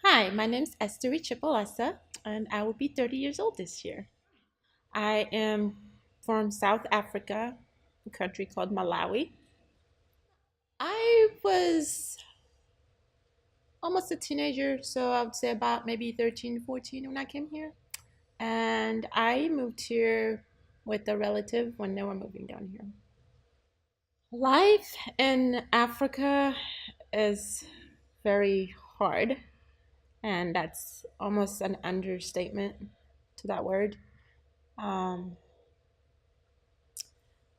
Hi, my name's Estery Chipelesa, and I will be 30 years old this year. I am from South Africa, a country called Malawi. I was almost a teenager, so I would say about maybe 13, 14 when I came here. And I moved here with a relative when they were moving down here. Life in Africa is very hard, and that's almost an understatement to that word. Um,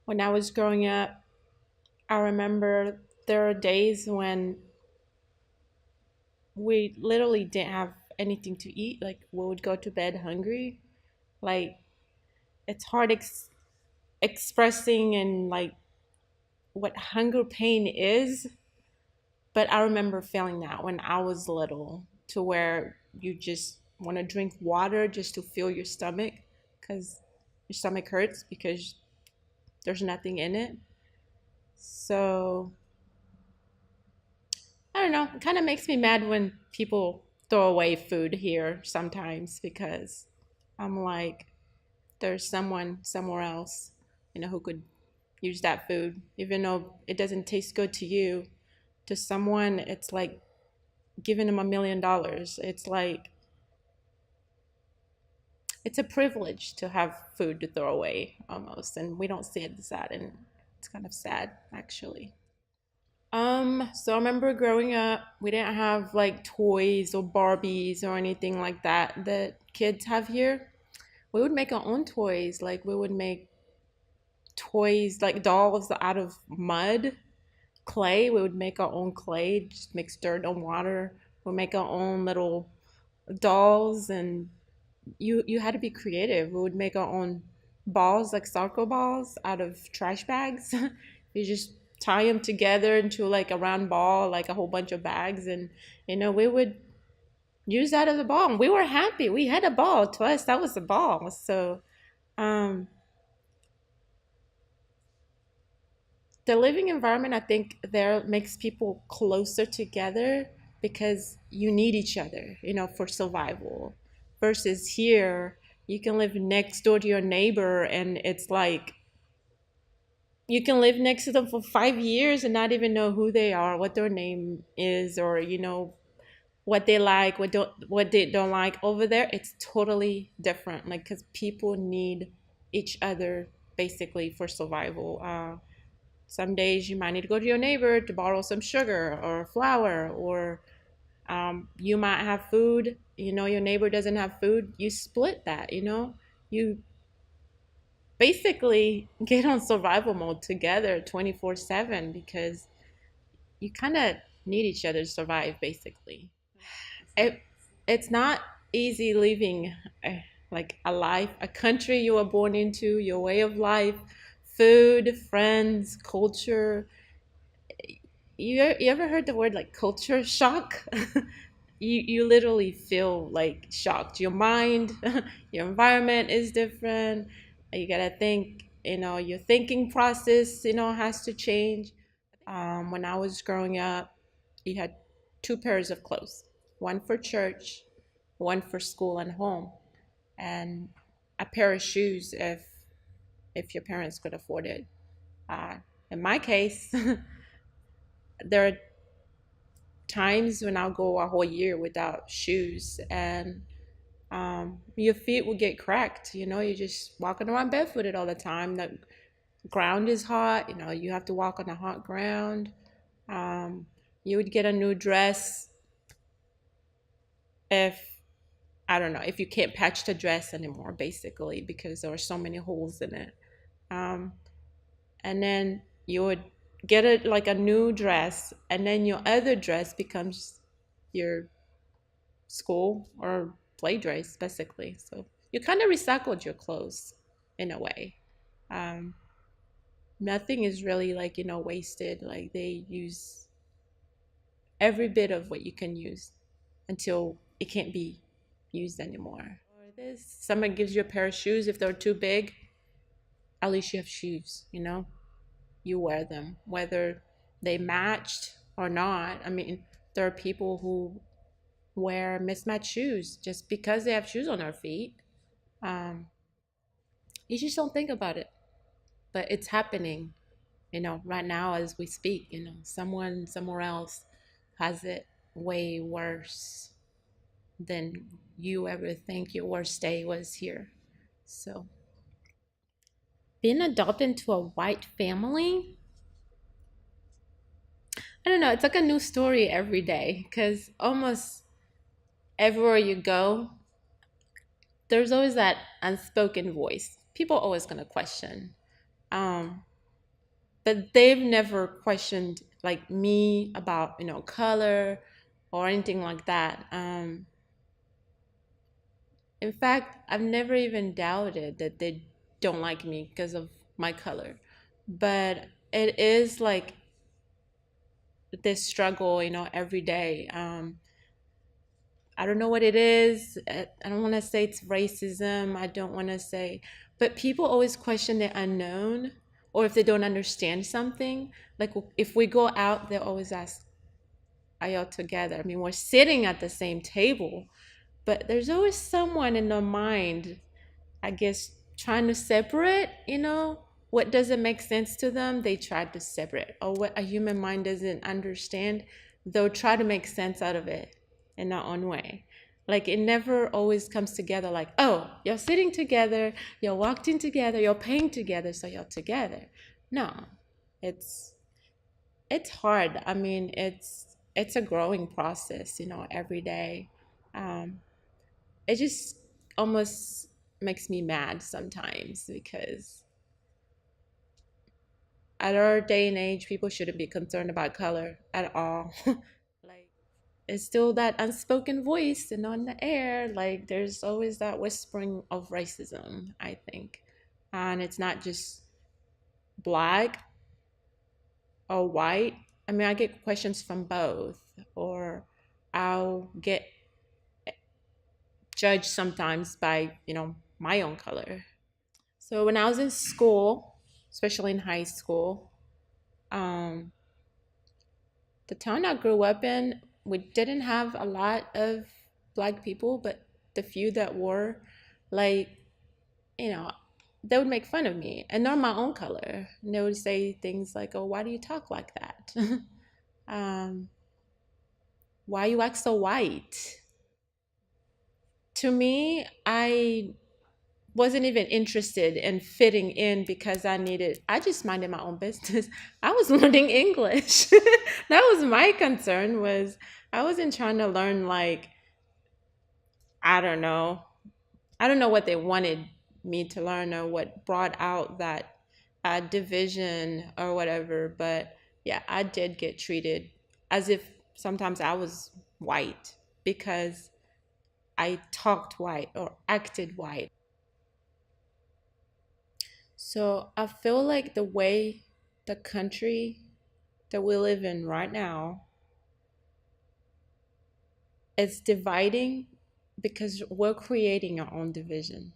when I was growing up, I remember there are days when we literally didn't have anything to eat. Like we would go to bed hungry. Like it's hard expressing and like what hunger pain is, but I remember feeling that when I was little, to where you just want to drink water just to fill your stomach because your stomach hurts because there's nothing in it. So I don't know. It kind of makes me mad when people throw away food here sometimes because I'm like, there's someone somewhere else, who could use that food, even though it doesn't taste good to you. To someone, it's like giving them $1 million. It's like, it's a privilege to have food to throw away almost. And we don't see it as that. And it's kind of sad, actually. So I remember growing up, we didn't have like toys or Barbies or anything like that kids have here. We would make our own toys. Like we would make toys like dolls out of mud, clay. We would make our own clay, just mix dirt and water. We'd make our own little dolls, and you had to be creative. We would make our own balls, like soccer balls, out of trash bags. You just tie them together into like a round ball, like a whole bunch of bags, and we would use that as a ball. And we were happy. We had a ball. To us, that was a ball. So um, the living environment, I think, there makes people closer together because you need each other, for survival. Versus here, you can live next door to your neighbor, and it's like you can live next to them for 5 years and not even know who they are, what their name is, or what they like, what they don't like. Over there, it's totally different. Like because people need each other basically for survival. Some days you might need to go to your neighbor to borrow some sugar or flour, or you might have food. Your neighbor doesn't have food. You split that. You basically get on survival mode together 24/7 because you kind of need each other to survive, basically. it, it's not easy leaving like a life, a country you were born into, your way of life, food, friends, culture. You ever heard the word like culture shock? You literally feel like shocked. Your mind, your environment is different. You gotta think, your thinking process, has to change. When I was growing up, you had two pairs of clothes, one for church, one for school and home, and a pair of shoes if your parents could afford it. Uh, in my case, there are times when I'll go a whole year without shoes, and your feet will get cracked. You're just walking around barefooted all the time. The ground is hot. You have to walk on a hot ground. Um, you would get a new dress if I don't know if you can't patch the dress anymore, basically, because there are so many holes in it. Um, and then you would get it like a new dress, and then your other dress becomes your school or play dress, basically. So you kind of recycled your clothes in a way. Um, Nothing is really like wasted. Like they use every bit of what you can use until it can't be used anymore. Or this, someone gives you a pair of shoes. If they're too big, at least you have shoes. You wear them, whether they matched or not. I mean, there are people who wear mismatched shoes just because they have shoes on their feet. Um, you just don't think about it, but it's happening, right now as we speak. Someone somewhere else has it way worse than you ever think your worst day was here. So, being adopted into a white family, I don't know, it's like a new story every day because almost everywhere you go, there's always that unspoken voice. People are always going to question. Um, but they've never questioned like me about, color or anything like that. In fact, I've never even doubted that they don't like me because of my color. But it is like this struggle, every day. I don't know what it is. I don't want to say it's racism. I don't want to say, but people always question the unknown or if they don't understand something. Like if we go out, they always ask, are y'all together? I mean, we're sitting at the same table, but there's always someone in their mind, I guess, trying to separate, what doesn't make sense to them, they try to separate. Or what a human mind doesn't understand, they'll try to make sense out of it in their own way. Like it never always comes together like, oh, you're sitting together, you're walking together, you're paying together, so you're together. No, it's it's hard. I mean, it's a growing process, every day. Um, it just almost makes me mad sometimes because at our day and age, people shouldn't be concerned about color at all. Like, it's still that unspoken voice and on the air. Like, there's always that whispering of racism, I think. And it's not just black or white. I mean, I get questions from both, or I'll get judged sometimes by, my own color. So when I was in school, especially in high school, um, the town I grew up in, we didn't have a lot of black people, but the few that were, like, you know, they would make fun of me, and they're my own color. And they would say things like, "Oh, why do you talk like that? um, why you act so white?" To me, I wasn't even interested in fitting in because I just minded my own business. I was learning English. That was my concern, was I wasn't trying to learn, like, I don't know. I don't know what they wanted me to learn or what brought out that division or whatever. But yeah, I did get treated as if sometimes I was white because I talked white or acted white. So I feel like the way the country that we live in right now is dividing because we're creating our own division.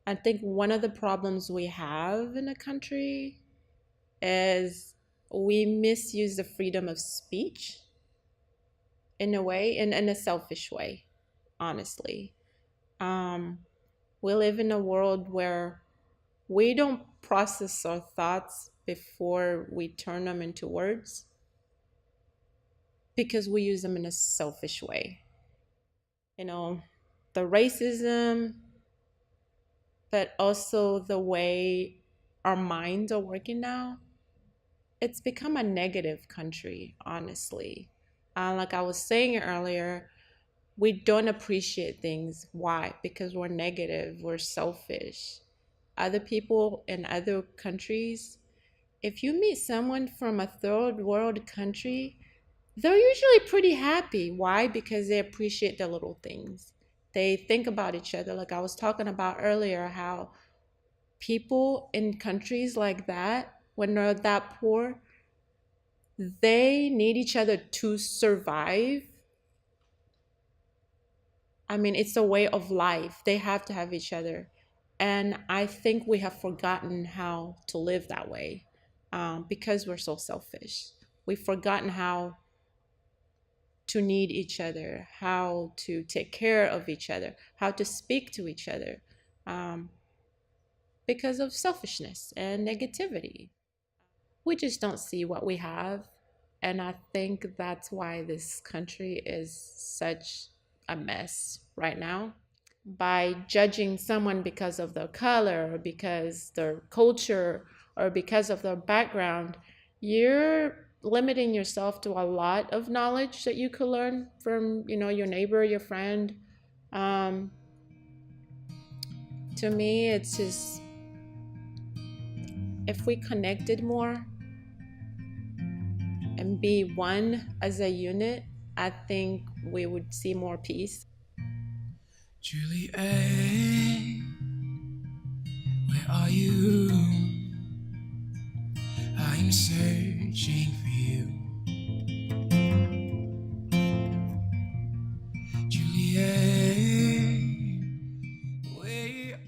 I think one of the problems we have in the country is we misuse the freedom of speech in a way, in a selfish way, honestly. Um, we live in a world where we don't process our thoughts before we turn them into words because we use them in a selfish way. You know, the racism, but also the way our minds are working now, it's become a negative country, honestly. Like I was saying earlier, we don't appreciate things. Why? Because we're negative, we're selfish. Other people in other countries, if you meet someone from a third world country, they're usually pretty happy. Why? Because they appreciate the little things. They think about each other. Like I was talking about earlier, how people in countries like that, when they're that poor, they need each other to survive. I mean, it's a way of life. They have to have each other. And I think we have forgotten how to live that way because we're so selfish. We've forgotten how to need each other, how to take care of each other, how to speak to each other, because of selfishness and negativity. We just don't see what we have. And I think that's why this country is such a mess right now. By judging someone because of their color or because their culture or because of their background, you're limiting yourself to a lot of knowledge that you could learn from, your neighbor, your friend. um, to me, it's just, if we connected more and be one as a unit, I think we would see more peace. Juliet, where are you? I'm searching for you. Juliet, where